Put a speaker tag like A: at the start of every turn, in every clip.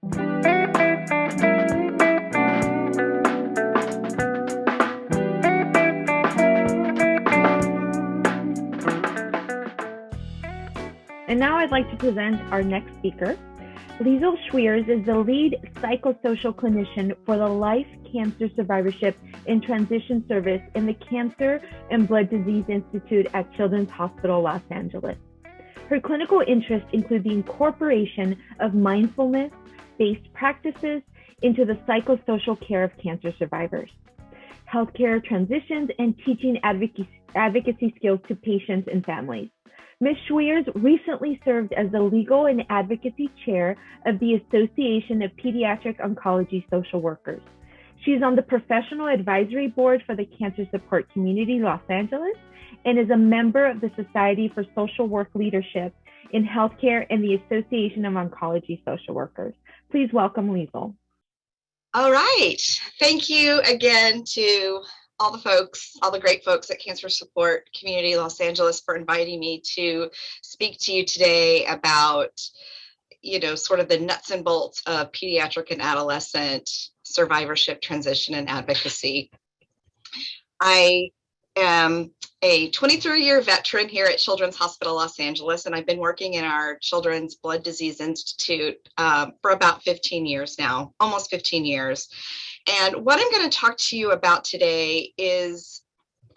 A: And now I'd like to present our next speaker. Lisl Schweers is the lead psychosocial clinician for the Life Cancer Survivorship and Transition Service in the Cancer and Blood Disease Institute at Children's Hospital, Los Angeles. Her clinical interests include the incorporation of mindfulness-based practices into the psychosocial care of cancer survivors, healthcare transitions, and teaching advocacy skills to patients and families. Ms. Schweers recently served as the Legal and Advocacy Chair of the Association of Pediatric Oncology Social Workers. She is on the Professional Advisory Board for the Cancer Support Community Los Angeles and is a member of the Society for Social Work Leadership in Healthcare and the Association of Oncology Social Workers. Please welcome Lisl.
B: All right. Thank you again to all the folks, all the great folks at Cancer Support Community Los Angeles for inviting me to speak to you today about, sort of the nuts and bolts of pediatric and adolescent survivorship, transition, and advocacy. I am a 23-year veteran here at Children's Hospital Los Angeles, and I've been working in our Children's Blood Disease Institute for about 15 years now, almost 15 years. And what I'm going to talk to you about today is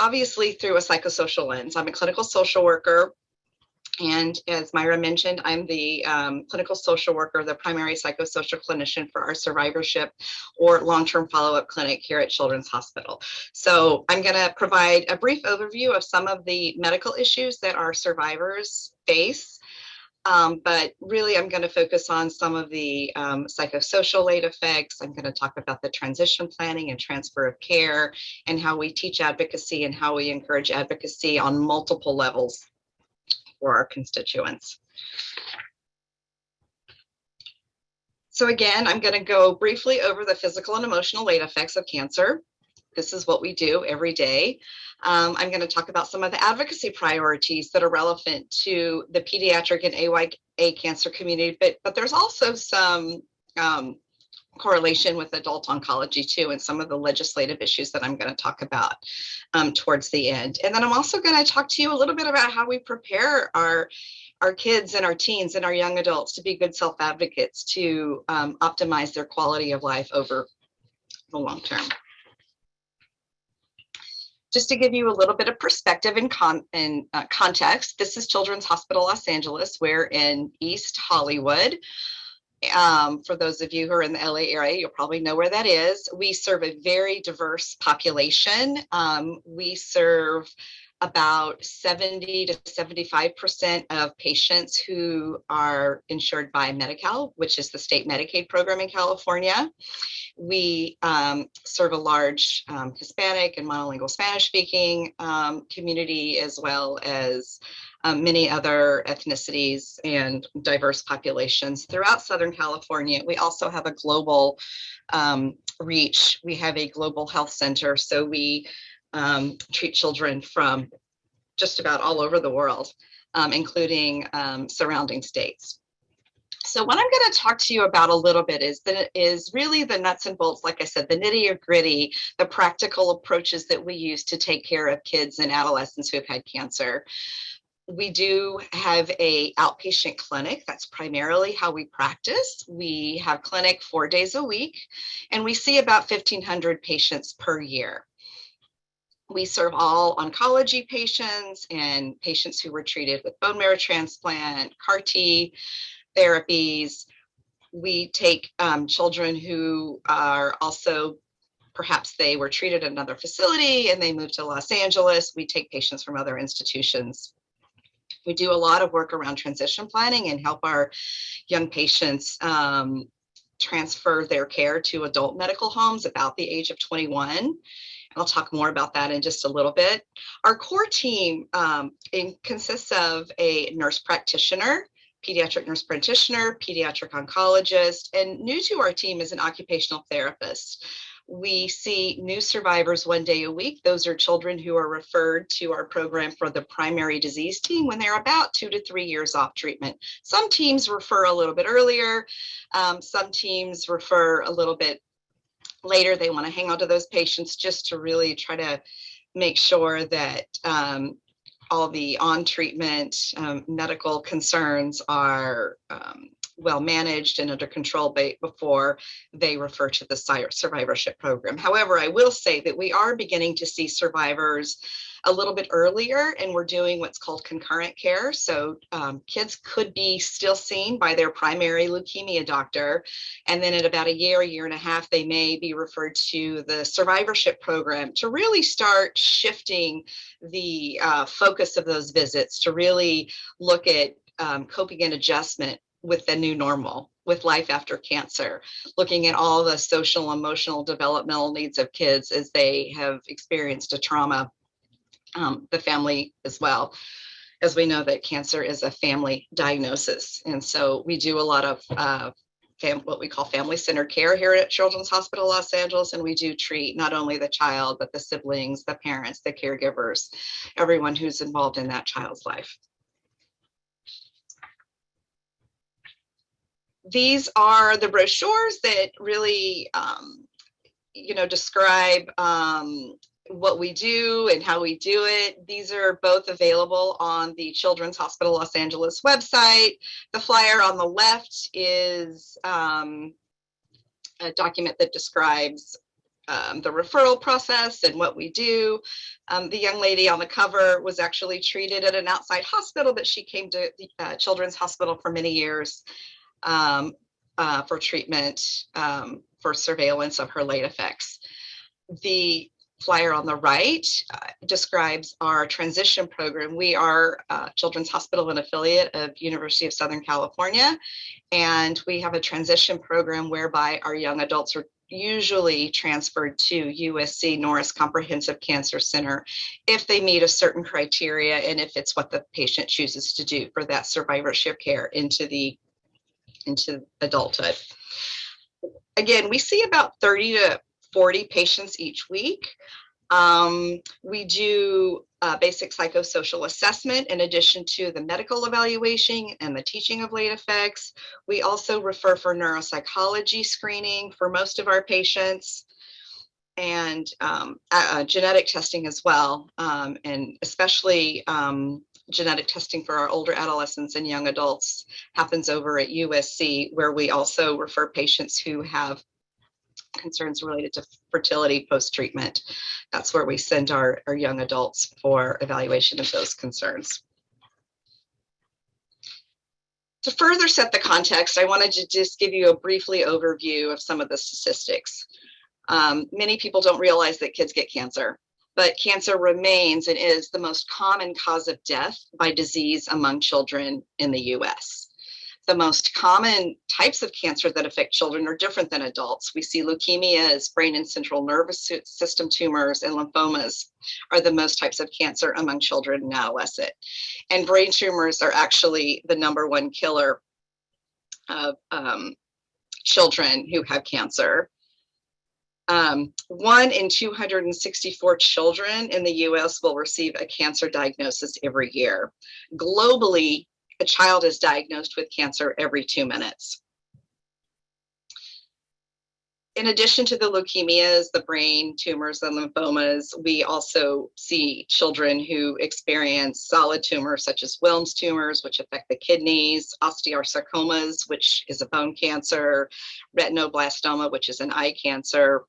B: obviously through a psychosocial lens. I'm a clinical social worker. And as Myra mentioned, I'm the clinical social worker, the primary psychosocial clinician for our survivorship or long-term follow-up clinic here at Children's Hospital. So I'm going to provide a brief overview of some of the medical issues that our survivors face. But really, I'm going to focus on some of the psychosocial late effects. I'm going to talk about the transition planning and transfer of care and how we teach advocacy and how we encourage advocacy on multiple levels for our constituents. So again, I'm going to go briefly over the physical and emotional late effects of cancer. This is what we do every day. I'm going to talk about some of the advocacy priorities that are relevant to the pediatric and AYA cancer community, but there's also some correlation with adult oncology too, and some of the legislative issues that I'm going to talk about towards the end. And then I'm also going to talk to you a little bit about how we prepare our kids and our teens and our young adults to be good self-advocates to optimize their quality of life over the long term. Just to give you a little bit of perspective and context, this is Children's Hospital Los Angeles. We're in East Hollywood. For those of you who are in the LA area, you'll probably know where that is. We serve a very diverse population. We serve about 70 to 75% of patients who are insured by Medi-Cal, which is the state Medicaid program in California. We serve a large Hispanic and monolingual Spanish-speaking community, as well as many other ethnicities and diverse populations throughout Southern California. We also have a global reach. We have a global health center, so we treat children from just about all over the world, including surrounding states. So what I'm going to talk to you about a little bit is really the nuts and bolts, like I said, the nitty-gritty, the practical approaches that we use to take care of kids and adolescents who have had cancer. We do have an outpatient clinic. That's primarily how we practice. We have clinic 4 days a week, and we see about 1,500 patients per year. We serve all oncology patients and patients who were treated with bone marrow transplant, CAR-T therapies. We take children who are also, perhaps they were treated at another facility and they moved to Los Angeles. We take patients from other institutions. We do a lot of work around transition planning and help our young patients transfer their care to adult medical homes about the age of 21. I'll talk more about that in just a little bit. Our core team consists of a nurse practitioner, pediatric nurse practitioner, pediatric oncologist, and new to our team is an occupational therapist. We see new survivors 1 day a week. Those are children who are referred to our program for the primary disease team when they're about 2 to 3 years off treatment. Some teams refer a little bit earlier. Some teams refer a little bit later. They want to hang on to those patients just to really try to make sure that all the on-treatment medical concerns are well managed and under control before they refer to the survivorship program. However, I will say that we are beginning to see survivors a little bit earlier, and we're doing what's called concurrent care. So kids could be still seen by their primary leukemia doctor, and then at about a year and a half, they may be referred to the survivorship program to really start shifting the focus of those visits to really look at coping and adjustment with the new normal, with life after cancer, looking at all the social, emotional, developmental needs of kids as they have experienced a trauma, the family as well, as we know that cancer is a family diagnosis. And so we do a lot of what we call family-centered care here at Children's Hospital Los Angeles, and we do treat not only the child, but the siblings, the parents, the caregivers, everyone who's involved in that child's life. These are the brochures that really, describe what we do and how we do it. These are both available on the Children's Hospital Los Angeles website. The flyer on the left is a document that describes the referral process and what we do. The young lady on the cover was actually treated at an outside hospital, but she came to the Children's Hospital for many years for treatment, for surveillance of her late effects. The flyer on the right describes our transition program. We are Children's Hospital, an affiliate of University of Southern California, and we have a transition program whereby our young adults are usually transferred to USC Norris Comprehensive Cancer Center if they meet a certain criteria and if it's what the patient chooses to do for that survivorship care into adulthood. Again, we see about 30 to 40 patients each week. We do basic psychosocial assessment in addition to the medical evaluation and the teaching of late effects. We also refer for neuropsychology screening for most of our patients, and genetic testing as well, and especially genetic testing for our older adolescents and young adults happens over at USC, where we also refer patients who have concerns related to fertility post-treatment. That's where we send our young adults for evaluation of those concerns. To further set the context, I wanted to just give you a briefly overview of some of the statistics. Many people don't realize that kids get cancer, but cancer remains and is the most common cause of death by disease among children in the US. The most common types of cancer that affect children are different than adults. We see leukemias, brain and central nervous system tumors, and lymphomas are the most types of cancer among children and adolescents. And brain tumors are actually the #1 killer of children who have cancer. 1 in 264 children in the US will receive a cancer diagnosis every year. Globally, a child is diagnosed with cancer every 2 minutes. In addition to the leukemias, the brain tumors, and lymphomas, we also see children who experience solid tumors such as Wilms tumors, which affect the kidneys, osteosarcomas, which is a bone cancer, retinoblastoma, which is an eye cancer.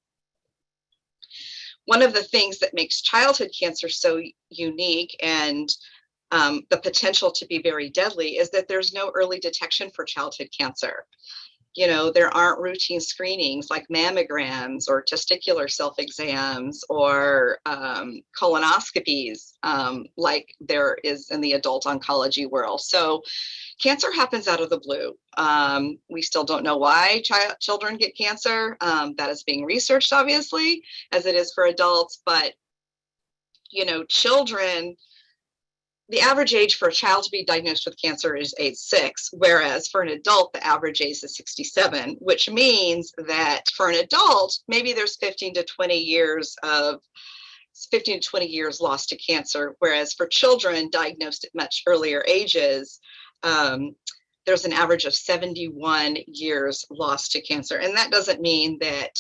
B: One of the things that makes childhood cancer so unique and the potential to be very deadly is that there's no early detection for childhood cancer. You know, there aren't routine screenings like mammograms or testicular self-exams or colonoscopies like there is in the adult oncology world. So cancer happens out of the blue. We still don't know why children get cancer. That is being researched, obviously, as it is for adults. But, you know, children, the average age for a child to be diagnosed with cancer is age 6, whereas for an adult, the average age is 67, which means that for an adult, maybe there's 15 to 20 years lost to cancer, whereas for children diagnosed at much earlier ages, there's an average of 71 years lost to cancer. And that doesn't mean that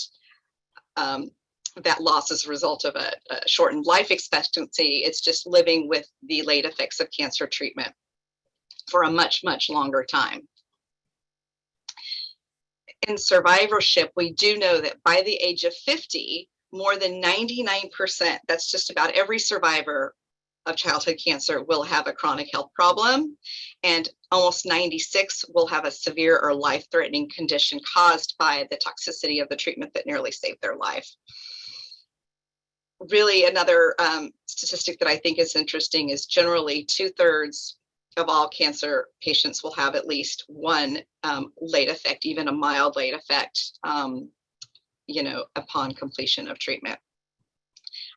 B: that loss is a result of a shortened life expectancy. It's just living with the late effects of cancer treatment for a much, much longer time. In survivorship, we do know that by the age of 50, more than 99%, that's just about every survivor of childhood cancer, will have a chronic health problem, and almost 96 will have a severe or life-threatening condition caused by the toxicity of the treatment that nearly saved their life. Really, another statistic that I think is interesting is generally 2/3 of all cancer patients will have at least one late effect, even a mild late effect, upon completion of treatment.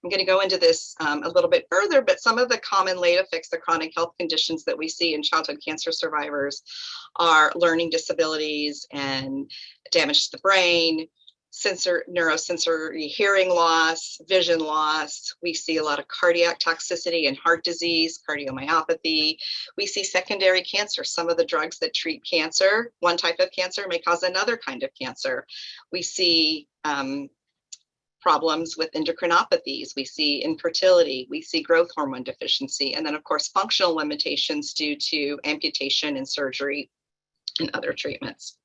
B: I'm going to go into this a little bit further, but some of the common late effects, the chronic health conditions that we see in childhood cancer survivors are learning disabilities and damage to the brain, neurosensory hearing loss, vision loss. We see a lot of cardiac toxicity and heart disease, cardiomyopathy. We see secondary cancer. Some of the drugs that treat cancer, one type of cancer, may cause another kind of cancer. We see problems with endocrinopathies. We see infertility. We see growth hormone deficiency. And then, of course, functional limitations due to amputation and surgery and other treatments.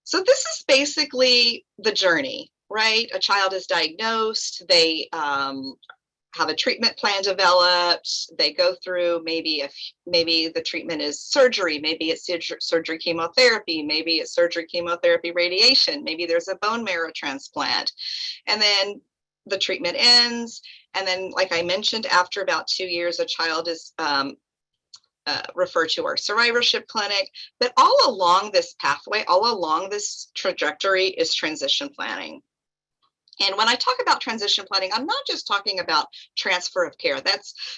B: So this is basically the journey, right? A child is diagnosed, they have a treatment plan developed, they go through maybe the treatment is surgery, maybe it's surgery chemotherapy, maybe it's surgery chemotherapy radiation, maybe there's a bone marrow transplant, and then the treatment ends. And then, like I mentioned, after about 2 years, a child is referred to our survivorship clinic. But all along this pathway, all along this trajectory is transition planning. And when I talk about transition planning, I'm not just talking about transfer of care.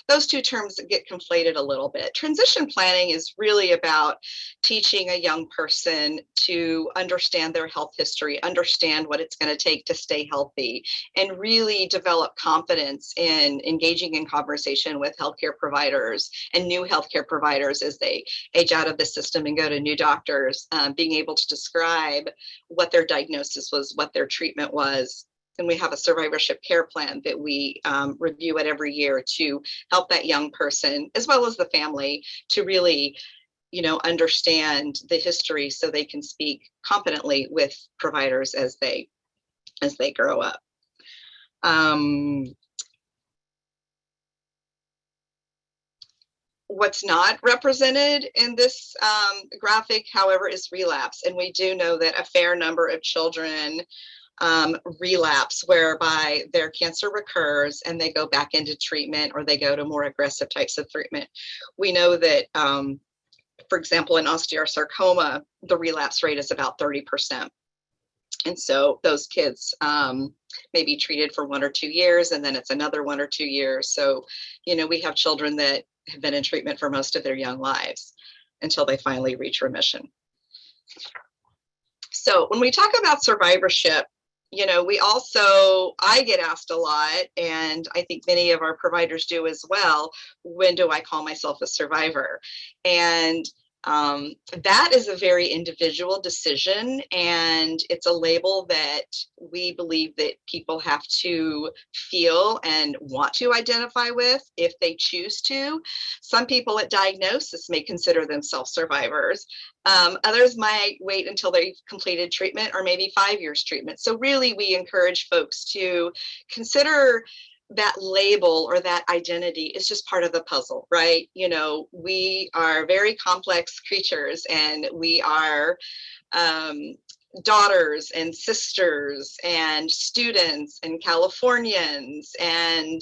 B: Those two terms get conflated a little bit. Transition planning is really about teaching a young person to understand their health history, understand what it's going to take to stay healthy, and really develop confidence in engaging in conversation with healthcare providers and new healthcare providers as they age out of the system and go to new doctors, being able to describe what their diagnosis was, what their treatment was. And we have a survivorship care plan that we review it every year to help that young person, as well as the family, to really, understand the history so they can speak competently with providers as they grow up. What's not represented in this graphic, however, is relapse. And we do know that a fair number of children relapse, whereby their cancer recurs and they go back into treatment, or they go to more aggressive types of treatment. We know that, for example, in osteosarcoma, the relapse rate is about 30%. And so those kids may be treated for 1 or 2 years, and then it's another 1 or 2 years. So, we have children that have been in treatment for most of their young lives until they finally reach remission. So when we talk about survivorship, I get asked a lot, and I think many of our providers do as well, when do I call myself a survivor? And that is a very individual decision, and it's a label that we believe that people have to feel and want to identify with if they choose to. Some people at diagnosis may consider themselves survivors. Others might wait until they've completed treatment, or maybe 5 years treatment. So really, we encourage folks to consider that label or that identity is just part of the puzzle, right? We are very complex creatures, and we are daughters and sisters and students and Californians and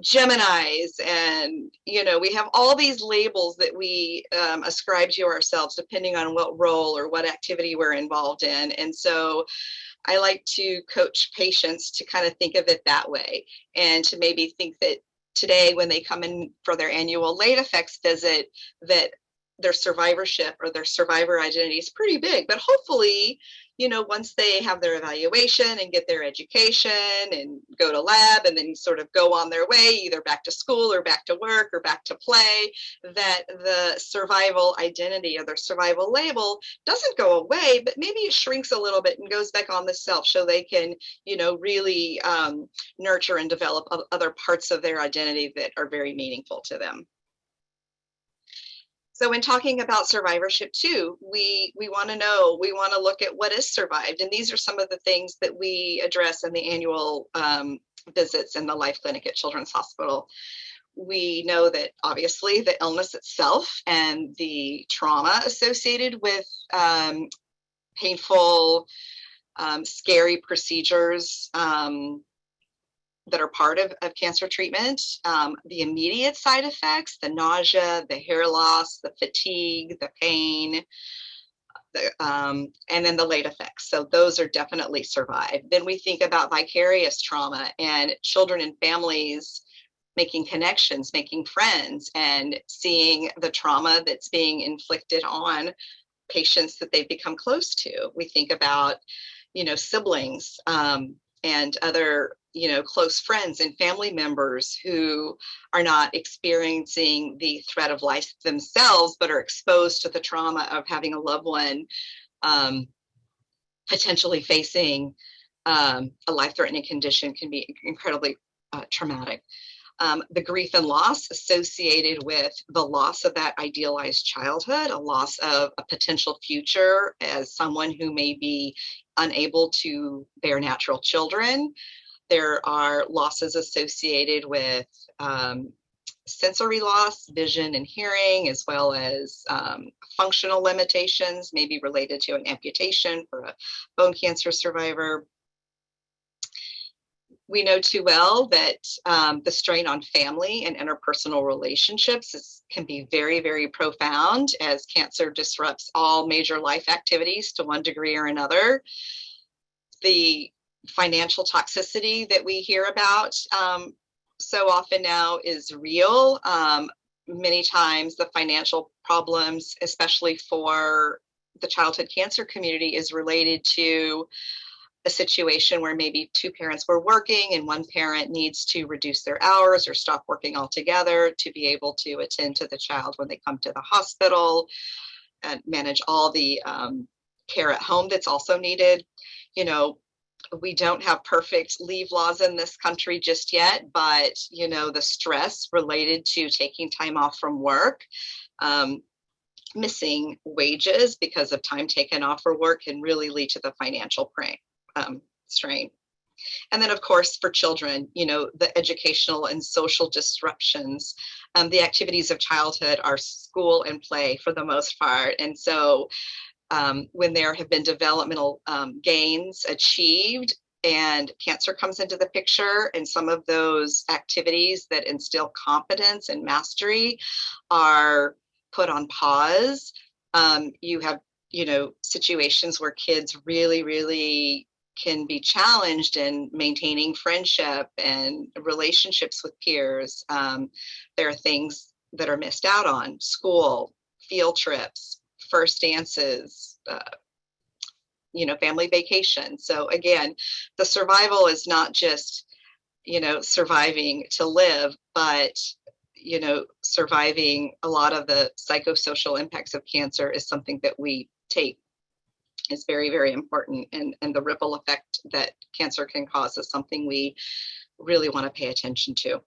B: Geminis, and we have all these labels that we ascribe to ourselves depending on what role or what activity we're involved in. And so I like to coach patients to kind of think of it that way, and to maybe think that today when they come in for their annual late effects visit, that their survivorship or their survivor identity is pretty big. But hopefully, once they have their evaluation and get their education and go to lab and then sort of go on their way, either back to school or back to work or back to play, that the survival identity or their survival label doesn't go away, but maybe it shrinks a little bit and goes back on the self, so they can, really nurture and develop other parts of their identity that are very meaningful to them. So when talking about survivorship too, we want to look at what is survived. And these are some of the things that we address in the annual visits in the Life Clinic at Children's Hospital. We know that obviously the illness itself and the trauma associated with painful, scary procedures that are part of cancer treatment, the immediate side effects, the nausea, the hair loss, the fatigue, the pain, and then the late effects. So those are definitely survived. Then we think about vicarious trauma and children and families making connections, making friends, and seeing the trauma that's being inflicted on patients that they've become close to. We think about, siblings and other close friends and family members who are not experiencing the threat of life themselves, but are exposed to the trauma of having a loved one potentially facing a life-threatening condition can be incredibly traumatic. The grief and loss associated with the loss of that idealized childhood, a loss of a potential future as someone who may be unable to bear natural children. There are losses associated with sensory loss, vision and hearing, as well as functional limitations, maybe related to an amputation for a bone cancer survivor. We know too well that the strain on family and interpersonal relationships can be very, very profound, as cancer disrupts all major life activities to one degree or another. The financial toxicity that we hear about so often now is real. Many times the financial problems, especially for the childhood cancer community, is related to a situation where maybe two parents were working and one parent needs to reduce their hours or stop working altogether to be able to attend to the child when they come to the hospital and manage all the care at home that's also needed. We don't have perfect leave laws in this country just yet, but the stress related to taking time off from work, missing wages because of time taken off for work, can really lead to the financial strain. And then, of course, for children, the educational and social disruptions. The activities of childhood are school and play for the most part. And so when there have been developmental gains achieved and cancer comes into the picture, and some of those activities that instill competence and mastery are put on pause, you have, situations where kids really, really can be challenged in maintaining friendship and relationships with peers. There are things that are missed out on: school, field trips, first dances, family vacation. So again, the survival is not just, surviving to live, but, surviving a lot of the psychosocial impacts of cancer is something that we take is very, very important. And the ripple effect that cancer can cause is something we really want to pay attention to.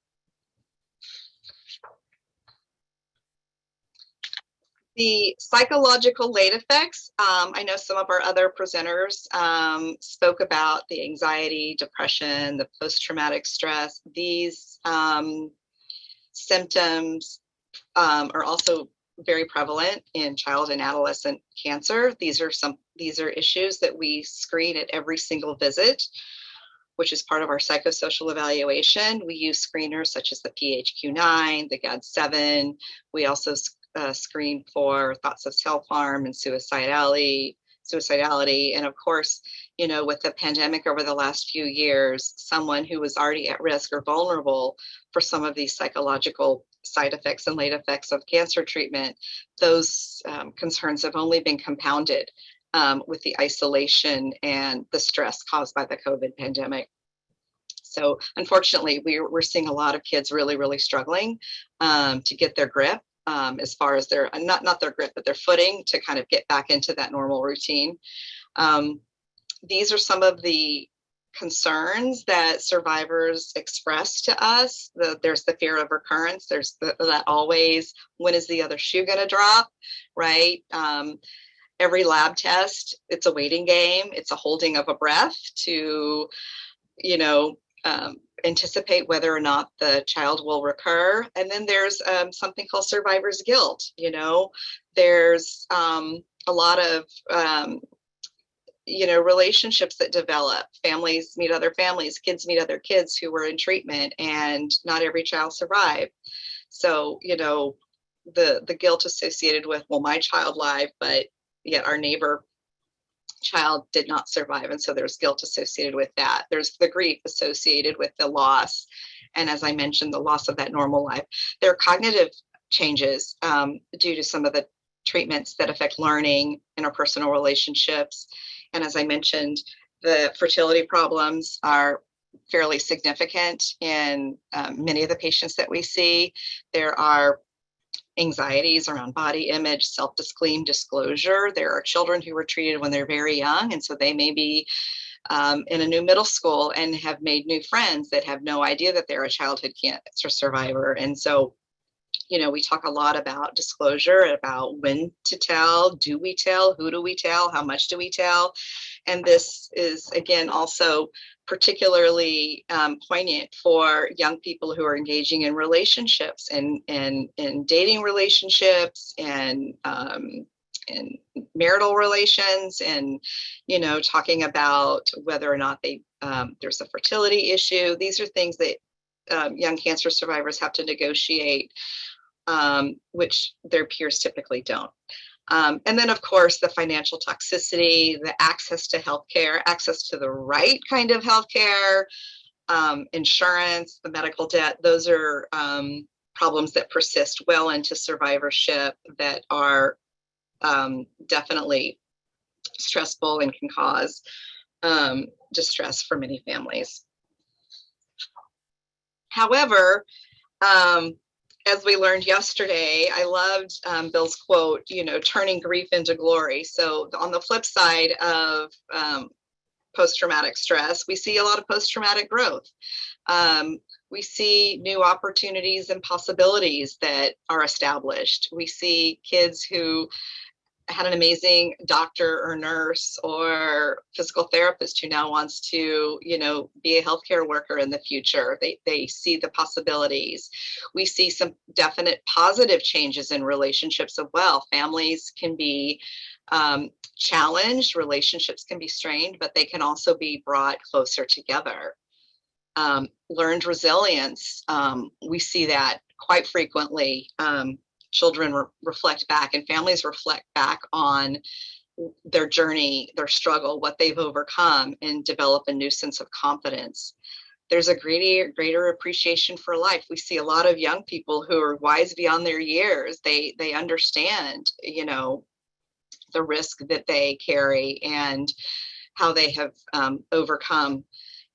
B: The psychological late effects, I know some of our other presenters spoke about the anxiety, depression, the post-traumatic stress. These symptoms are also very prevalent in child and adolescent cancer. These are issues that we screen at every single visit. which is part of our psychosocial evaluation. We use screeners such as the PHQ-9, the GAD-7. We also screen for thoughts of self-harm and suicidality. And of course, with the pandemic over the last few years, someone who was already at risk or vulnerable for some of these psychological side effects and late effects of cancer treatment, those concerns have only been compounded with the isolation and the stress caused by the COVID pandemic. So unfortunately, we're seeing a lot of kids really, really struggling to get their grip as far as their, not their grip, but their footing to kind of get back into that normal routine. These are some of the concerns that survivors express to us. There's the fear of recurrence. There's that always, when is the other shoe going to drop, right? Every lab test, it's a waiting game. It's a holding of a breath to, anticipate whether or not the child will recur. And then there's something called survivor's guilt. There's a lot of, relationships that develop. Families meet other families, kids meet other kids who were in treatment, and not every child survived. So, the guilt associated with, well, my child lived, but yet our neighbor child did not survive. And so there's guilt associated with that. There's the grief associated with the loss. And as I mentioned, the loss of that normal life. There are cognitive changes due to some of the treatments that affect learning, interpersonal relationships. And as I mentioned, the fertility problems are fairly significant in many of the patients that we see. There are anxieties around body image, self-esteem, disclosure. There are children who were treated when they're very young, and so they may be in a new middle school and have made new friends that have no idea that they're a childhood cancer survivor. And so, we talk a lot about disclosure, about when to tell, do we tell, who do we tell, how much do we tell? And this is, again, also particularly poignant for young people who are engaging in relationships and dating relationships and marital relations, and talking about whether or not there's a fertility issue. These are things that young cancer survivors have to negotiate, which their peers typically don't. And then, of course, the financial toxicity, the access to healthcare, access to the right kind of healthcare, insurance, the medical debt. Those are problems that persist well into survivorship that are definitely stressful and can cause distress for many families. However, as we learned yesterday, I loved Bill's quote, turning grief into glory. So on the flip side of post-traumatic stress, we see a lot of post-traumatic growth. We see new opportunities and possibilities that are established. We see kids who had an amazing doctor or nurse or physical therapist who now wants to, be a healthcare worker in the future. They see the possibilities. We see some definite positive changes in relationships as well. Families can be challenged, relationships can be strained, but they can also be brought closer together. Learned resilience, we see that quite frequently. Children reflect back and families reflect back on their journey, their struggle, what they've overcome, and develop a new sense of confidence. There's a greater appreciation for life. We see a lot of young people who are wise beyond their years. They understand, the risk that they carry and how they have overcome,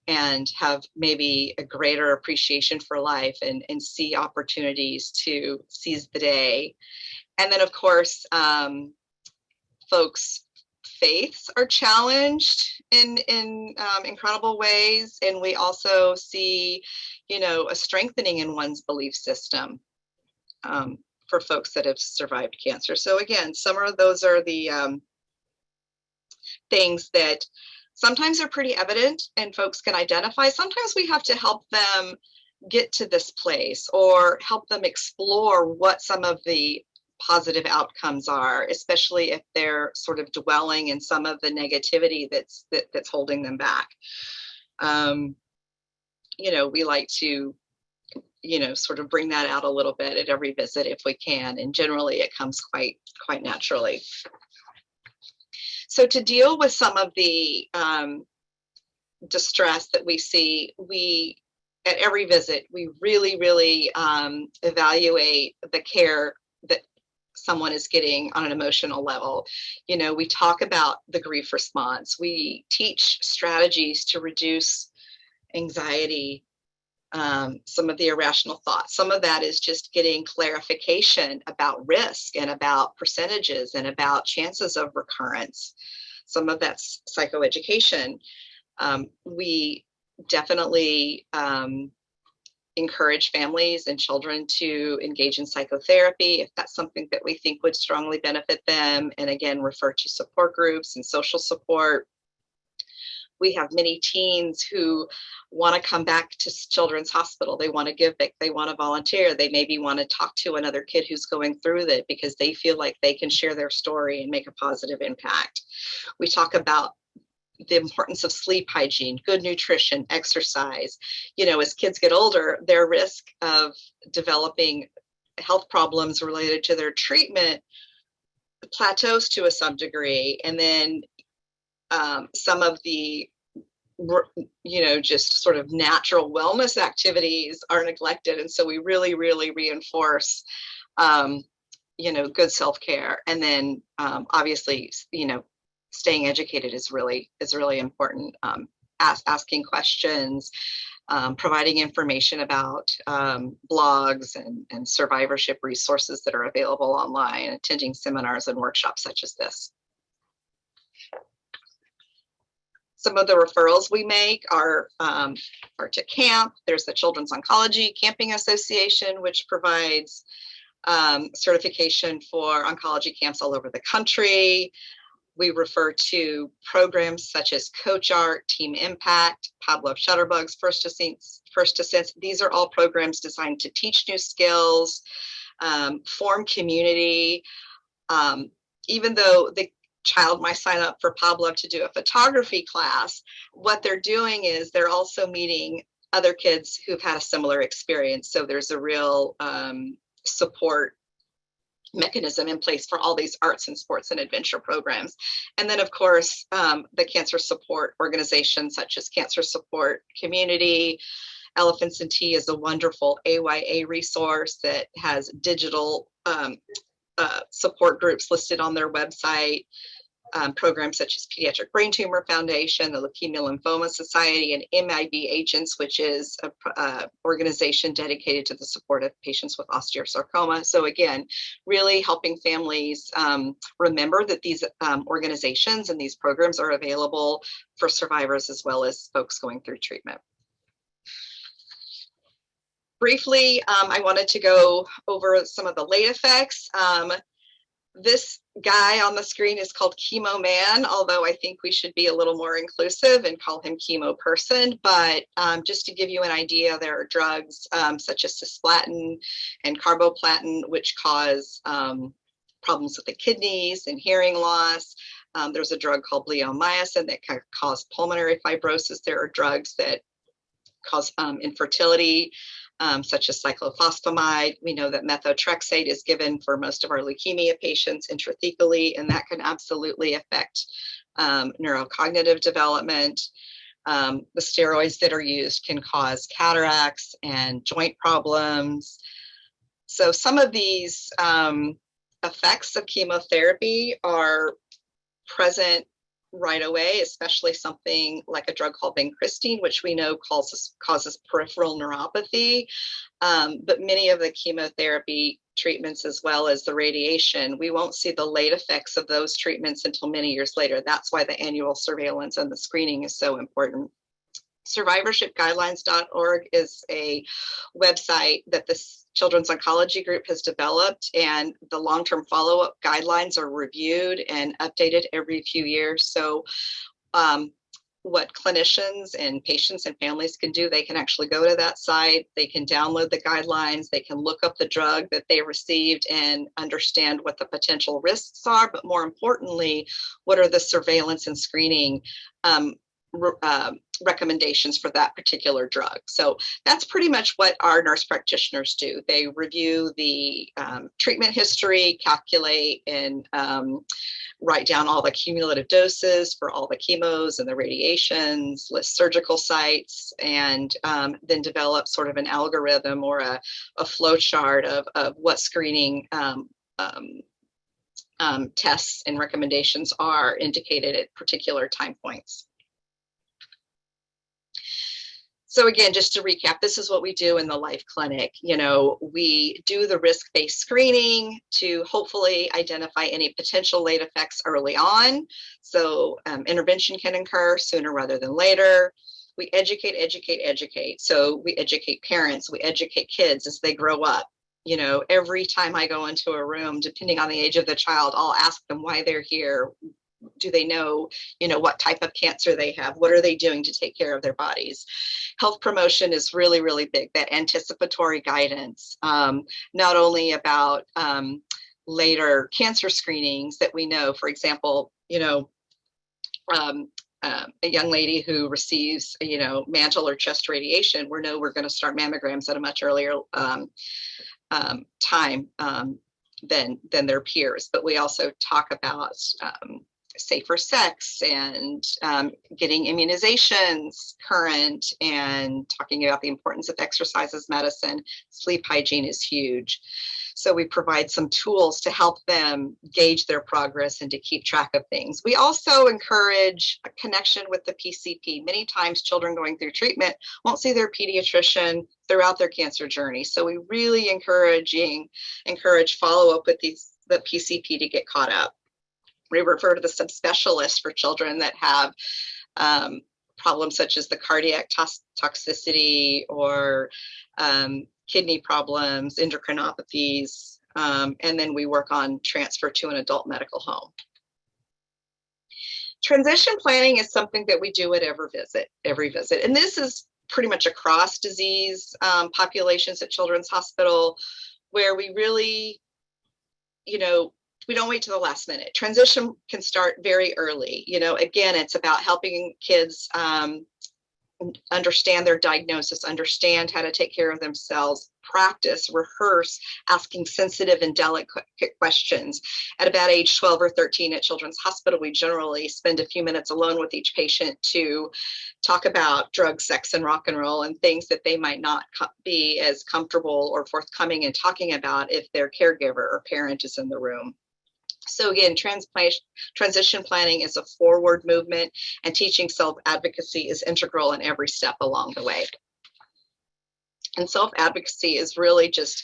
B: and have maybe a greater appreciation for life and see opportunities to seize the day. And then, of course, folks' faiths are challenged in incredible ways. And we also see, a strengthening in one's belief system for folks that have survived cancer. So again, some of those are the things that sometimes are pretty evident and folks can identify. Sometimes we have to help them get to this place or help them explore what some of the positive outcomes are, especially if they're sort of dwelling in some of the negativity that's holding them back. We like to, sort of bring that out a little bit at every visit if we can. And generally it comes quite naturally. So to deal with some of the distress that we see, at every visit, we really evaluate the care that someone is getting on an emotional level. We talk about the grief response. We teach strategies to reduce anxiety, some of the irrational thoughts. Some of that is just getting clarification about risk and about percentages and about chances of recurrence. Some of that's psychoeducation. We definitely encourage families and children to engage in psychotherapy if that's something that we think would strongly benefit them. And again, refer to support groups and social support. We have many teens who want to come back to Children's Hospital. They want to give back, they want to volunteer. They maybe want to talk to another kid who's going through it because they feel like they can share their story and make a positive impact. We talk about the importance of sleep hygiene, good nutrition, exercise. As kids get older, their risk of developing health problems related to their treatment plateaus to some degree. And then some of the, just sort of natural wellness activities are neglected. And so we really reinforce, good self-care. And then obviously, staying educated is really important. Asking questions, providing information about blogs and survivorship resources that are available online, attending seminars and workshops such as this. Some of the referrals we make are to camp. There's the Children's Oncology Camping Association, which provides certification for oncology camps all over the country. We refer to programs such as Coach Art, Team Impact, Pavlov Shutterbugs, First Ascents. These are all programs designed to teach new skills, form community. Even though the child might sign up for Pavlov to do a photography class, what they're doing is they're also meeting other kids who've had a similar experience. So there's a real support mechanism in place for all these arts and sports and adventure programs. And then of course, the cancer support organizations such as Cancer Support Community. Elephants and Tea is a wonderful AYA resource that has digital support groups listed on their website. Programs such as Pediatric Brain Tumor Foundation, the Leukemia Lymphoma Society, and MIB Agents, which is an organization dedicated to the support of patients with osteosarcoma. So again, really helping families remember that these organizations and these programs are available for survivors as well as folks going through treatment. Briefly, I wanted to go over some of the late effects. This guy on the screen is called Chemo Man, although I think we should be a little more inclusive and call him Chemo Person. But just to give you an idea, there are drugs such as cisplatin and carboplatin, which cause problems with the kidneys and hearing loss. There's a drug called bleomycin that can cause pulmonary fibrosis. There are drugs that cause infertility, such as cyclophosphamide. We know that methotrexate is given for most of our leukemia patients intrathecally, and that can absolutely affect neurocognitive development. The steroids that are used can cause cataracts and joint problems. So some of these effects of chemotherapy are present right away, especially something like a drug called vincristine, which we know causes peripheral neuropathy. But many of the chemotherapy treatments, as well as the radiation, we won't see the late effects of those treatments until many years later. That's why the annual surveillance and the screening is so important. Survivorshipguidelines.org is a website that the Children's Oncology Group has developed, and the long-term follow-up guidelines are reviewed and updated every few years. So what clinicians and patients and families can do, they can actually go to that site, they can download the guidelines, they can look up the drug that they received and understand what the potential risks are, but more importantly, what are the surveillance and screening recommendations for that particular drug. So that's pretty much what our nurse practitioners do. They review the treatment history, calculate and write down all the cumulative doses for all the chemos and the radiations, list surgical sites, and then develop sort of an algorithm or a flow chart of what screening tests and recommendations are indicated at particular time points. So again, just to recap, this is what we do in the Life Clinic. You know, we do the risk-based screening to hopefully identify any potential late effects early on. So intervention can occur sooner rather than later. We educate. So we educate parents, we educate kids as they grow up. You know, every time I go into a room, depending on the age of the child, I'll ask them why they're here. Do they know, you know, what type of cancer they have? What are they doing to take care of their bodies? Health promotion is really, really big, that anticipatory guidance, not only about later cancer screenings that we know, for example, you know, a young lady who receives, you know, mantle or chest radiation, we're going to start mammograms at a much earlier time than their peers. But we also talk about safer sex and getting immunizations current, and talking about the importance of exercise as medicine. Sleep hygiene is huge. So we provide some tools to help them gauge their progress and to keep track of things. We also encourage a connection with the PCP. Many times children going through treatment won't see their pediatrician throughout their cancer journey. So we really encourage follow-up with the PCP to get caught up. We refer to the subspecialists for children that have problems such as the cardiac toxicity or kidney problems, endocrinopathies, and then we work on transfer to an adult medical home. Transition planning is something that we do at every visit. And this is pretty much across disease populations at Children's Hospital, where we really, you know, we don't wait to the last minute. Transition can start very early. You know, again, it's about helping kids understand their diagnosis, understand how to take care of themselves, practice, rehearse, asking sensitive and delicate questions. At about age 12 or 13 at Children's Hospital, we generally spend a few minutes alone with each patient to talk about drugs, sex, and rock and roll, and things that they might not be as comfortable or forthcoming in talking about if their caregiver or parent is in the room. So again, transition planning is a forward movement, and teaching self-advocacy is integral in every step along the way. And self-advocacy is really just,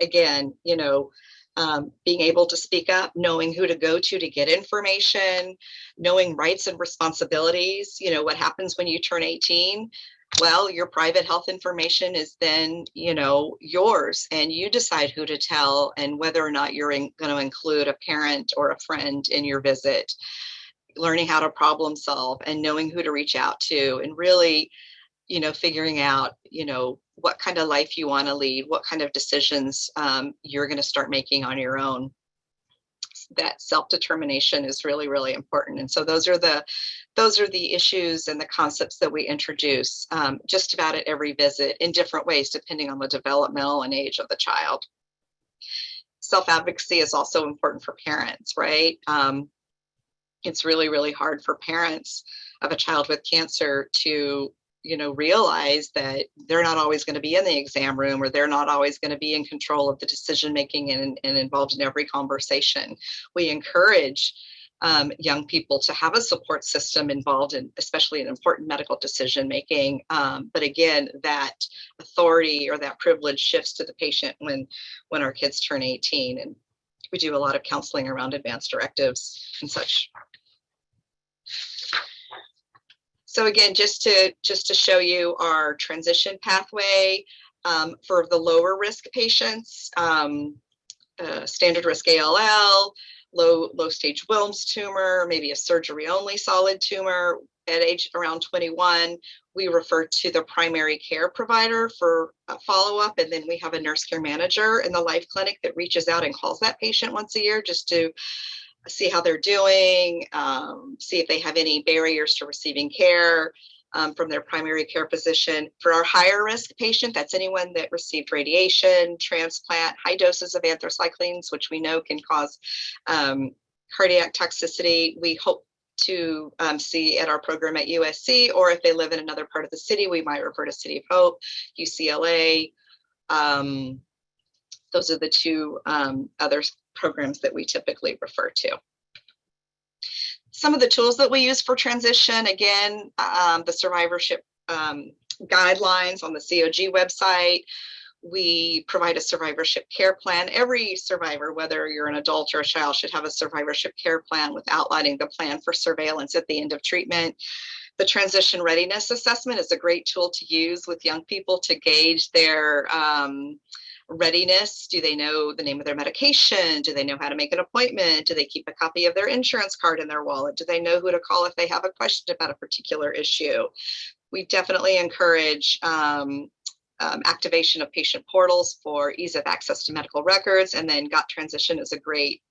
B: again, you know, being able to speak up, knowing who to go to get information, knowing rights and responsibilities. You know, what happens when you turn 18? Well, your private health information is then, you know, yours, and you decide who to tell and whether or not you're going to include a parent or a friend in your visit. Learning how to problem solve and knowing who to reach out to, and really, you know, figuring out, you know, what kind of life you want to lead, what kind of decisions you're going to start making on your own. That self-determination is really, really important. And so those are the issues and the concepts that we introduce just about at every visit in different ways, depending on the developmental and age of the child. Self-advocacy is also important for parents, right? It's really, really hard for parents of a child with cancer to, you know, realize that they're not always going to be in the exam room, or they're not always going to be in control of the decision making and involved in every conversation. We encourage young people to have a support system involved in, especially in important medical decision making. But again, that authority or that privilege shifts to the patient when our kids turn 18, and we do a lot of counseling around advanced directives and such. So again, just to show you our transition pathway for the lower risk patients, standard risk ALL, low stage Wilms tumor, maybe a surgery only solid tumor at age around 21, we refer to the primary care provider for follow-up, and then we have a nurse care manager in the Life Clinic that reaches out and calls that patient once a year just to see how they're doing, see if they have any barriers to receiving care from their primary care physician. For our higher risk patient, that's anyone that received radiation, transplant, high doses of anthracyclines, which we know can cause cardiac toxicity. We hope to see at our program at USC, or if they live in another part of the city, we might refer to City of Hope, UCLA. Those are the two other programs that we typically refer to. Some of the tools that we use for transition, again, the survivorship guidelines on the COG website. We provide a survivorship care plan. Every survivor, whether you're an adult or a child, should have a survivorship care plan with outlining the plan for surveillance at the end of treatment. The transition readiness assessment is a great tool to use with young people to gauge their readiness. Do they know the name of their medication? Do they know how to make an appointment? Do they keep a copy of their insurance card in their wallet? Do they know who to call if they have a question about a particular issue? We definitely encourage activation of patient portals for ease of access to medical records, and then GOT transition is a great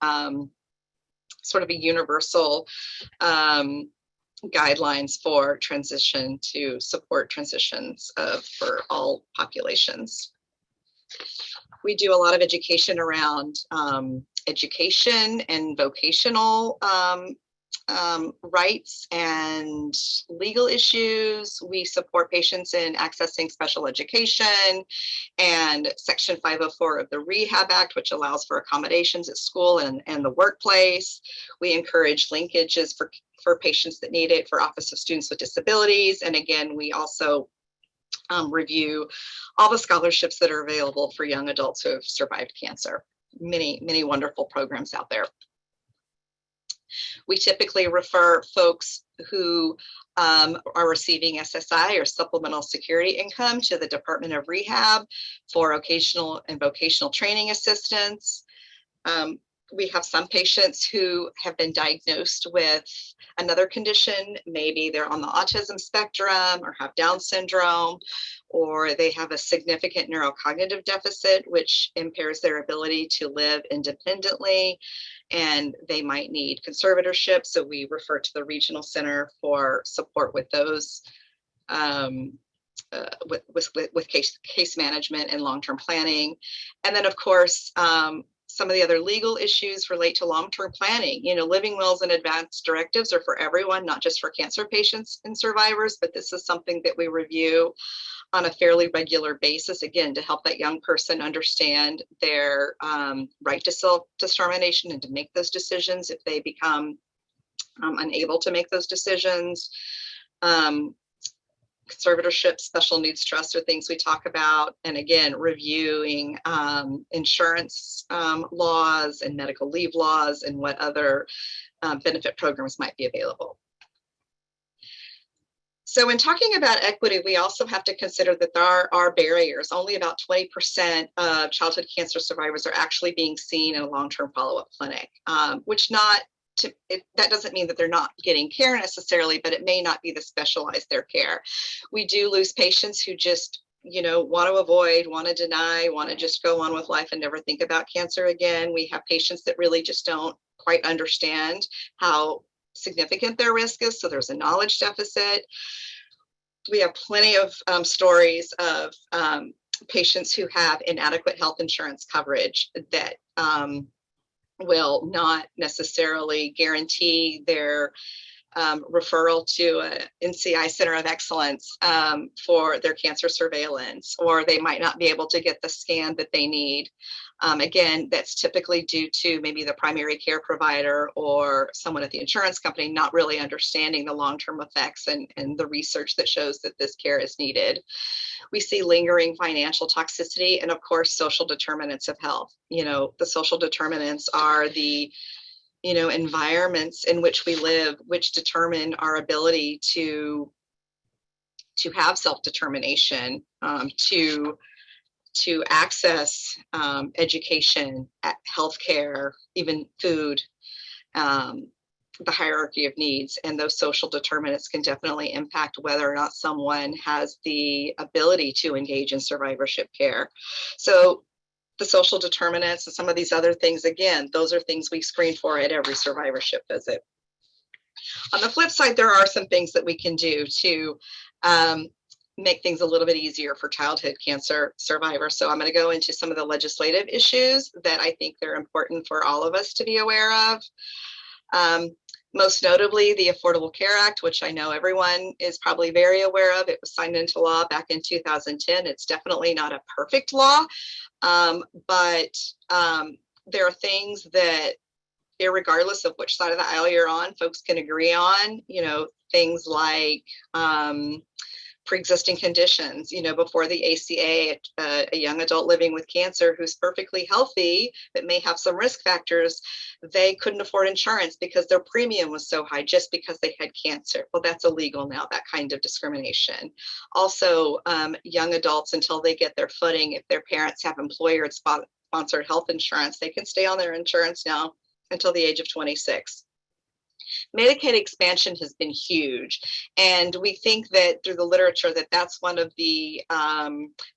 B: sort of a universal guidelines for transition to support transitions for all populations. We do a lot of education around education and vocational rights and legal issues. We support patients in accessing special education and Section 504 of the Rehab Act, which allows for accommodations at school and the workplace. We encourage linkages for patients that need it for Office of Students with Disabilities. And again, we also review all the scholarships that are available for young adults who have survived cancer. Many, many wonderful programs out there. We typically refer folks who are receiving SSI or supplemental security income to the Department of Rehab for occasional and vocational training assistance. We have some patients who have been diagnosed with another condition. Maybe they're on the autism spectrum or have Down syndrome, or they have a significant neurocognitive deficit, which impairs their ability to live independently, and they might need conservatorship. So we refer to the Regional Center for support with those, with case management and long-term planning. And then, of course, some of the other legal issues relate to long-term planning. You know, living wills and advance directives are for everyone, not just for cancer patients and survivors, but this is something that we review on a fairly regular basis, again, to help that young person understand their right to self-determination and to make those decisions if they become unable to make those decisions. Conservatorship, special needs trust are things we talk about. And again, reviewing insurance laws and medical leave laws and what other benefit programs might be available. So when talking about equity, we also have to consider that there are barriers. Only about 20% of childhood cancer survivors are actually being seen in a long-term follow-up clinic, which that doesn't mean that they're not getting care necessarily, but it may not be the specialized their care. We do lose patients who just, you know, want to avoid, want to deny, want to just go on with life and never think about cancer again. We have patients that really just don't quite understand how significant their risk is, so there's a knowledge deficit. We have plenty of stories of patients who have inadequate health insurance coverage that will not necessarily guarantee their referral to an NCI Center of Excellence for their cancer surveillance, or they might not be able to get the scan that they need. Again, that's typically due to maybe the primary care provider or someone at the insurance company not really understanding the long-term effects and the research that shows that this care is needed. We see lingering financial toxicity and, of course, social determinants of health. You know, the social determinants are the environments in which we live, which determine our ability to have self-determination, to access education, healthcare, even food, the hierarchy of needs. And those social determinants can definitely impact whether or not someone has the ability to engage in survivorship care. So the social determinants and some of these other things, again, those are things we screen for at every survivorship visit. On the flip side, there are some things that we can do to make things a little bit easier for childhood cancer survivors. So I'm going to go into some of the legislative issues that I think they're important for all of us to be aware of. Most notably, the Affordable Care Act, which I know everyone is probably very aware of. It was signed into law back in 2010. It's definitely not a perfect law, but there are things that, irregardless of which side of the aisle you're on, folks can agree on, you know, things like pre-existing conditions. You know, before the ACA, a young adult living with cancer who's perfectly healthy but may have some risk factors, they couldn't afford insurance because their premium was so high just because they had cancer. Well, that's illegal now, that kind of discrimination. Also, young adults, until they get their footing, if their parents have employer-sponsored health insurance, they can stay on their insurance now until the age of 26. Medicaid expansion has been huge, and we think that through the literature that that's one of the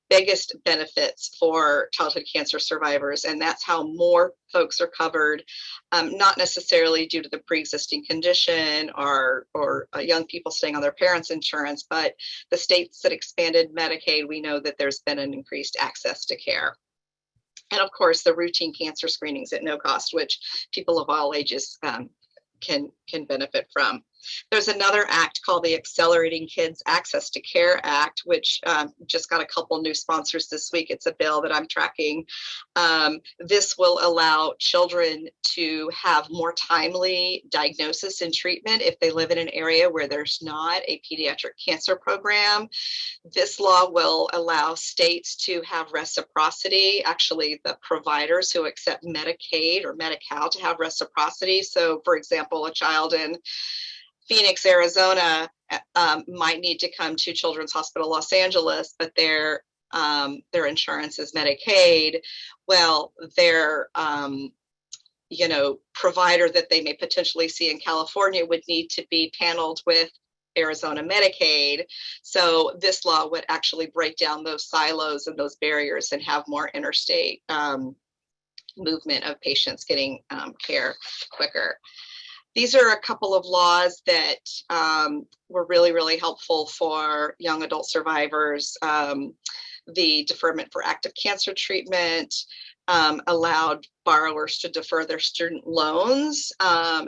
B: biggest benefits for childhood cancer survivors, and that's how more folks are covered, not necessarily due to the pre-existing condition or young people staying on their parents' insurance, but the states that expanded Medicaid, we know that there's been an increased access to care. And of course, the routine cancer screenings at no cost, which people of all ages can benefit from. There's another act called the Accelerating Kids Access to Care Act, which just got a couple new sponsors this week. It's a bill that I'm tracking. This will allow children to have more timely diagnosis and treatment if they live in an area where there's not a pediatric cancer program. This law will allow states to have reciprocity, actually the providers who accept Medicaid or Medi-Cal to have reciprocity. So for example, a child in Phoenix, Arizona might need to come to Children's Hospital Los Angeles, but their insurance is Medicaid. Well, their provider that they may potentially see in California would need to be paneled with Arizona Medicaid. So this law would actually break down those silos and those barriers and have more interstate movement of patients getting care quicker. These are a couple of laws that were really, really helpful for young adult survivors. The deferment for active cancer treatment allowed borrowers to defer their student loans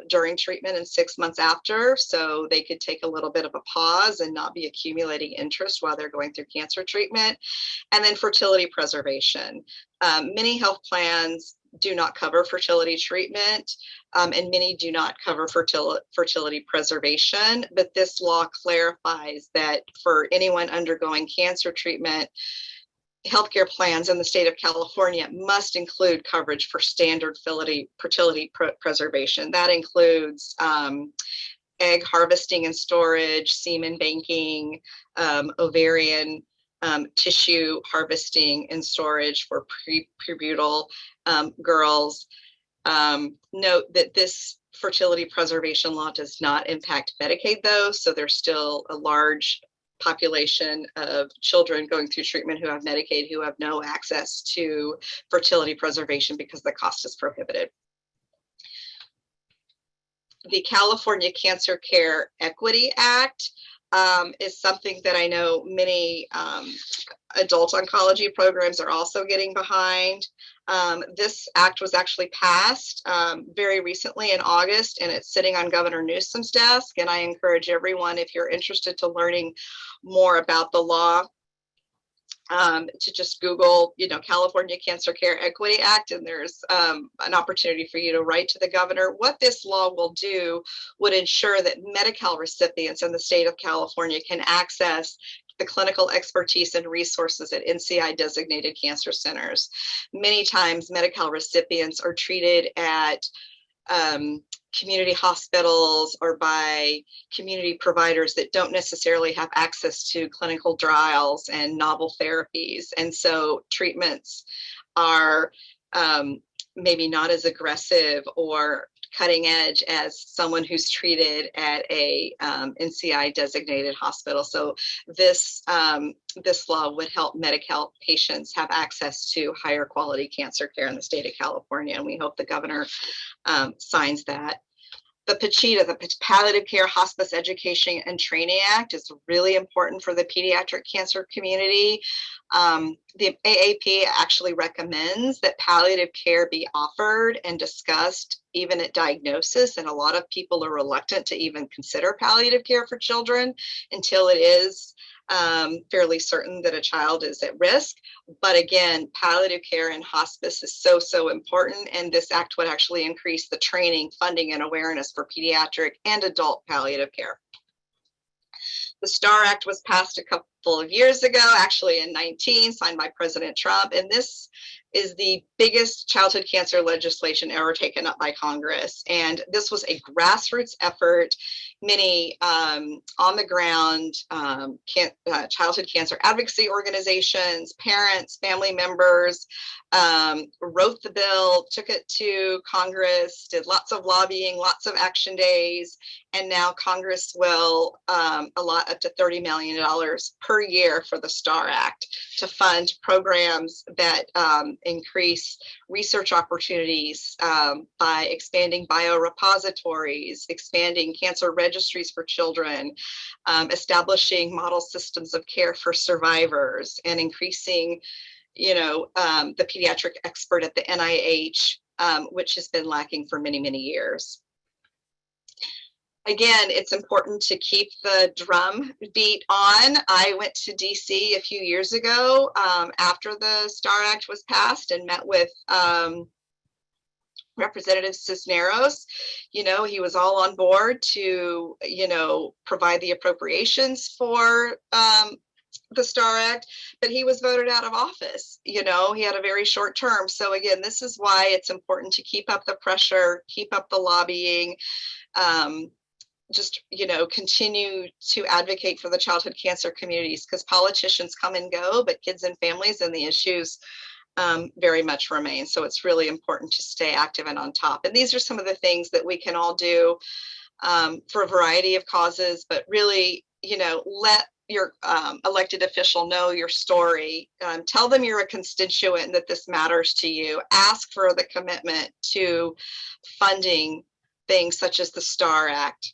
B: during treatment and 6 months after, so they could take a little bit of a pause and not be accumulating interest while they're going through cancer treatment. And then fertility preservation. Many health plans do not cover fertility treatment, and many do not cover fertility preservation, but this law clarifies that for anyone undergoing cancer treatment, healthcare plans in the state of California must include coverage for standard fertility preservation. That includes egg harvesting and storage, semen banking, ovarian tissue harvesting and storage for prepubertal girls. Note that this fertility preservation law does not impact Medicaid though, so there's still a large population of children going through treatment who have Medicaid who have no access to fertility preservation because the cost is prohibitive. The California Cancer Care Equity Act is something that I know many adult oncology programs are also getting behind. This act was actually passed very recently in August, and it's sitting on Governor Newsom's desk. And I encourage everyone, if you're interested to learning more about the law, to just Google, California Cancer Care Equity Act, and there's an opportunity for you to write to the governor. What this law will do would ensure that Medi-Cal recipients in the state of California can access the clinical expertise and resources at NCI designated cancer centers. Many times Medi-Cal recipients are treated at community hospitals or by community providers that don't necessarily have access to clinical trials and novel therapies. And so treatments are maybe not as aggressive or cutting edge as someone who's treated at a NCI designated hospital. So this law would help Medi-Cal patients have access to higher quality cancer care in the state of California, and we hope the governor signs that. The PCHETA, the Palliative Care Hospice Education and Training Act, is really important for the pediatric cancer community. The AAP actually recommends that palliative care be offered and discussed even at diagnosis, and a lot of people are reluctant to even consider palliative care for children until it is fairly certain that a child is at risk. But again, palliative care and hospice is so important, and this act would actually increase the training, funding, and awareness for pediatric and adult palliative care. The STAR Act was passed a couple of years ago, actually in 2019, signed by President Trump, and this is the biggest childhood cancer legislation ever taken up by Congress. And this was a grassroots effort. Many on the ground childhood cancer advocacy organizations, parents, family members wrote the bill, took it to Congress, did lots of lobbying, lots of action days, and now Congress will allot up to $30 million per year for the STAR Act to fund programs that increase research opportunities by expanding biorepositories, expanding cancer registries for children, establishing model systems of care for survivors, and increasing, the pediatric expert at the NIH, which has been lacking for many years. Again, it's important to keep the drum beat on. I went to DC a few years ago after the STAR Act was passed and met with Representative Cisneros. He was all on board to, provide the appropriations for the STAR Act, but he was voted out of office. He had a very short term. So again, this is why it's important to keep up the pressure, keep up the lobbying, continue to advocate for the childhood cancer communities, because politicians come and go, but kids and families and the issues very much remain. So it's really important to stay active and on top. And these are some of the things that we can all do for a variety of causes, but really, let your elected official know your story. Tell them you're a constituent and that this matters to you. Ask for the commitment to funding things such as the STAR Act.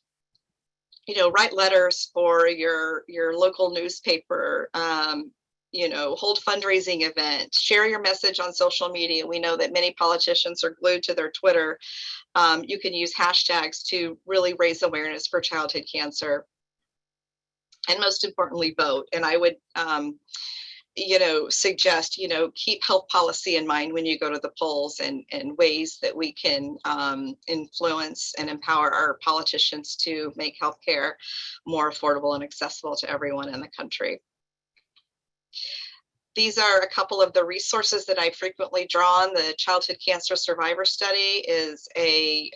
B: Write letters for your local newspaper, hold fundraising events, share your message on social media. We know that many politicians are glued to their Twitter. You can use hashtags to really raise awareness for childhood cancer. And most importantly, vote. And I would, suggest, keep health policy in mind when you go to the polls, and ways that we can influence and empower our politicians to make healthcare more affordable and accessible to everyone in the country. These are a couple of the resources that I frequently draw on. The Childhood Cancer Survivor Study is a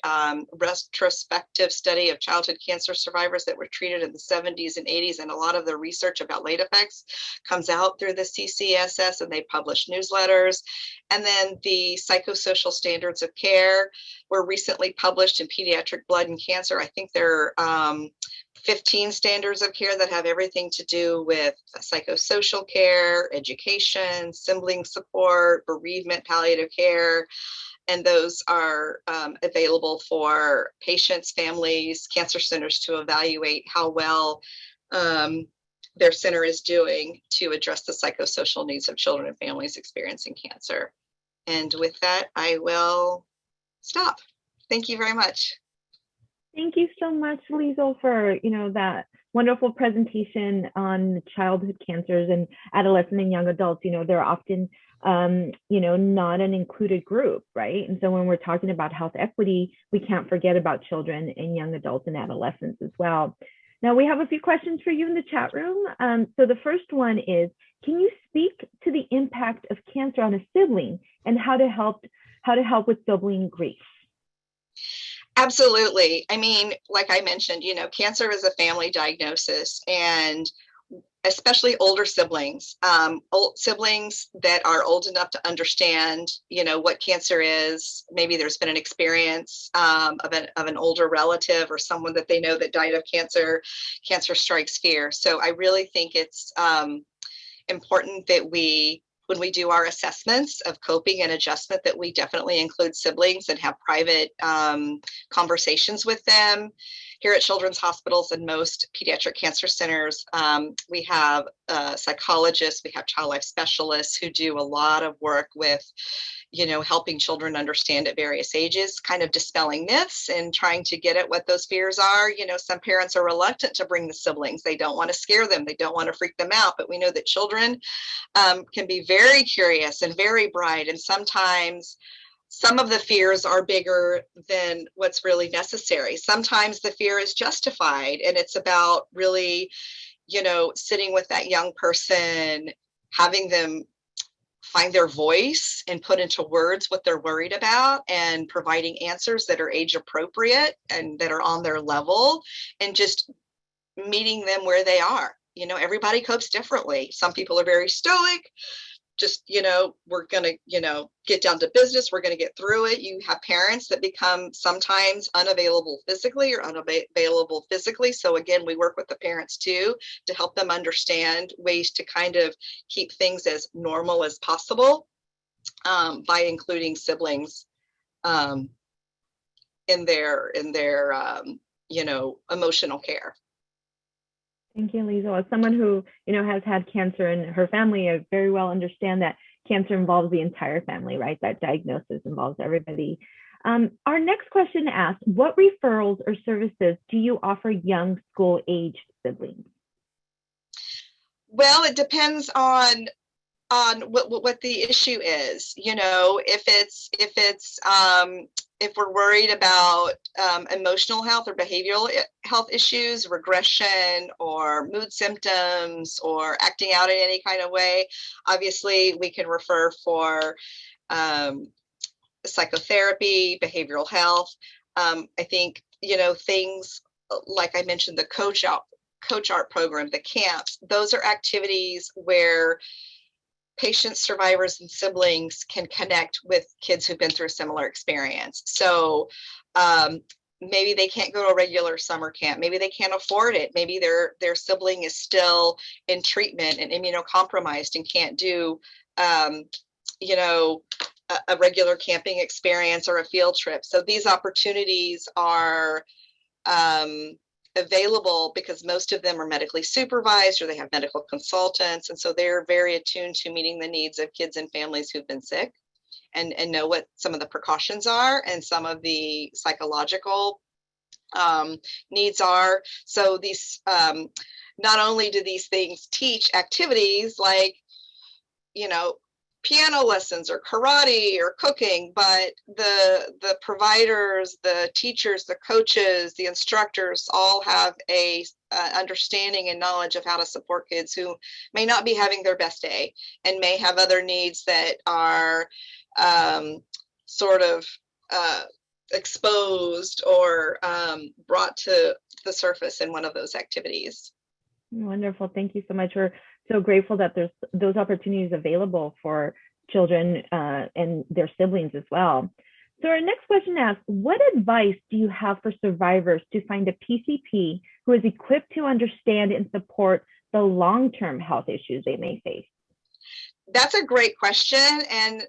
B: retrospective study of childhood cancer survivors that were treated in the 70s and 80s, and a lot of the research about late effects comes out through the CCSS, and they publish newsletters. And then the Psychosocial Standards of Care were recently published in Pediatric Blood and Cancer. I think they're 15 standards of care that have everything to do with psychosocial care, education, sibling support, bereavement, palliative care. And those are available for patients, families, cancer centers to evaluate how well their center is doing to address the psychosocial needs of children and families experiencing cancer. And with that, I will stop. Thank you very much.
A: Thank you so much, Lisl, for that wonderful presentation on childhood cancers and adolescent and young adults. They're often not an included group, right? And so when we're talking about health equity, we can't forget about children and young adults and adolescents as well. Now we have a few questions for you in the chat room. So the first one is, can you speak to the impact of cancer on a sibling and how to help with sibling grief?
B: Absolutely. I mean, like I mentioned, cancer is a family diagnosis, and especially older siblings, old siblings that are old enough to understand, what cancer is. Maybe there's been an experience of an older relative or someone that they know that died of cancer. Cancer strikes fear. So I really think it's important that when we do our assessments of coping and adjustment, that we definitely include siblings and have private conversations with them. Here at children's hospitals and most pediatric cancer centers, we have psychologists, we have child life specialists who do a lot of work with, helping children understand at various ages, kind of dispelling myths and trying to get at what those fears are. Some parents are reluctant to bring the siblings. They don't want to scare them. They don't want to freak them out. But we know that children can be very curious and very bright. And sometimes some of the fears are bigger than what's really necessary. Sometimes the fear is justified, and it's about really, sitting with that young person, having them find their voice and put into words what they're worried about, and providing answers that are age appropriate and that are on their level, and just meeting them where they are. Everybody copes differently. Some people are very stoic. Just, we're going to, get down to business. We're going to get through it. You have parents that become sometimes unavailable physically or unavailable physically. So again, we work with the parents too, to help them understand ways to kind of keep things as normal as possible by including siblings in their emotional care.
A: Thank you, Lisl. As someone who, has had cancer in her family, I very well understand that cancer involves the entire family, right? That diagnosis involves everybody. Our next question asks, what referrals or services do you offer young school-age siblings?
B: Well, it depends on what the issue is. If we're worried about emotional health or behavioral health issues, regression or mood symptoms or acting out in any kind of way, obviously we can refer for psychotherapy, behavioral health. I think, things like I mentioned, the Coach Art program, the camps, those are activities where patients, survivors, and siblings can connect with kids who've been through a similar experience. So maybe they can't go to a regular summer camp. Maybe they can't afford it. Maybe their sibling is still in treatment and immunocompromised and can't do, a regular camping experience or a field trip. So these opportunities are available because most of them are medically supervised or they have medical consultants. And so they're very attuned to meeting the needs of kids and families who've been sick and know what some of the precautions are and some of the psychological needs are. So these, not only do these things teach activities like, piano lessons or karate or cooking, but the providers, the teachers, the coaches, the instructors all have a understanding and knowledge of how to support kids who may not be having their best day and may have other needs that are sort of exposed or brought to the surface in one of those activities.
A: Wonderful. Thank you so much. We're so grateful that there's those opportunities available for children and their siblings as well. So our next question asks, what advice do you have for survivors to find a PCP who is equipped to understand and support the long-term health issues they may face?
B: That's a great question. And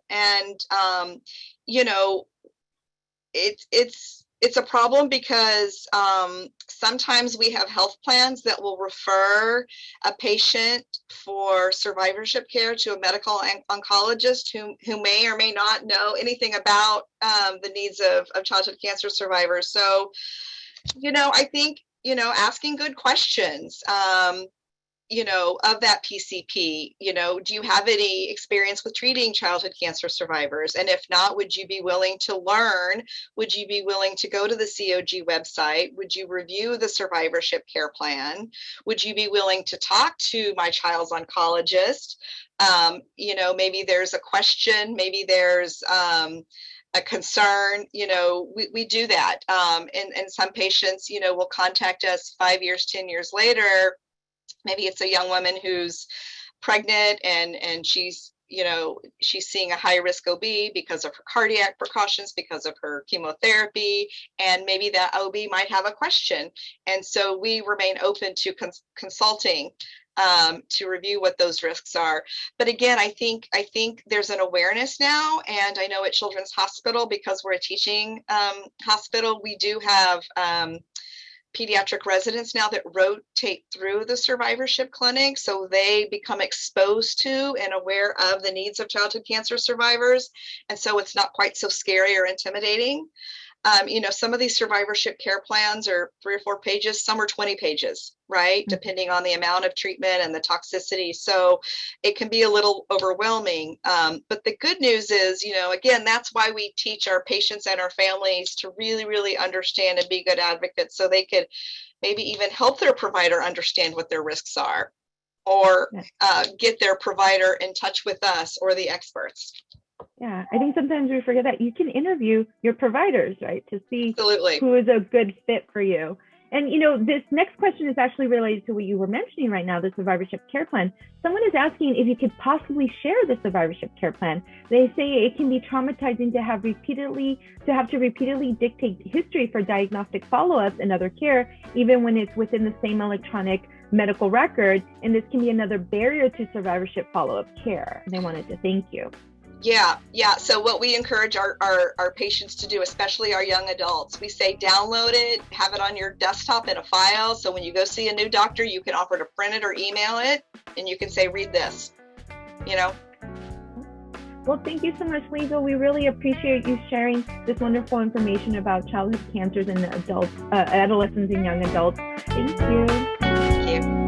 B: it's a problem because sometimes we have health plans that will refer a patient for survivorship care to a medical oncologist who may or may not know anything about the needs of childhood cancer survivors. So, I think, asking good questions, of that PCP, do you have any experience with treating childhood cancer survivors? And if not, would you be willing to learn? Would you be willing to go to the COG website? Would you review the survivorship care plan? Would you be willing to talk to my child's oncologist? Maybe there's a question, maybe there's a concern, we do that. And some patients, will contact us 5 years, 10 years later Maybe it's a young woman who's pregnant and she's seeing a high risk OB because of her cardiac precautions, because of her chemotherapy, and maybe that OB might have a question. And so we remain open to consulting to review what those risks are. But again, I think there's an awareness now, and I know at Children's Hospital, because we're a teaching hospital, we do have pediatric residents now that rotate through the survivorship clinic, so they become exposed to and aware of the needs of childhood cancer survivors, and so it's not quite so scary or intimidating. Some of these survivorship care plans are 3 or 4 pages, some are 20 pages, right? Mm-hmm. Depending on the amount of treatment and the toxicity. So it can be a little overwhelming. But the good news is, again, that's why we teach our patients and our families to really, really understand and be good advocates, so they could maybe even help their provider understand what their risks are, or get their provider in touch with us or the experts.
A: Yeah, I think sometimes we forget that you can interview your providers, right, to see
B: Absolutely.
A: Who is a good fit for you. And, this next question is actually related to what you were mentioning right now, the survivorship care plan. Someone is asking if you could possibly share the survivorship care plan. They say it can be traumatizing to have to repeatedly dictate history for diagnostic follow-ups and other care, even when it's within the same electronic medical record. And this can be another barrier to survivorship follow-up care. They wanted to thank you.
B: Yeah. So what we encourage our patients to do, especially our young adults, we say download it, have it on your desktop in a file. So when you go see a new doctor, you can offer to print it or email it, and you can say, read this,
A: Well, thank you so much, Lisl. We really appreciate you sharing this wonderful information about childhood cancers in adults, adolescents and young adults. Thank you.
B: Thank you.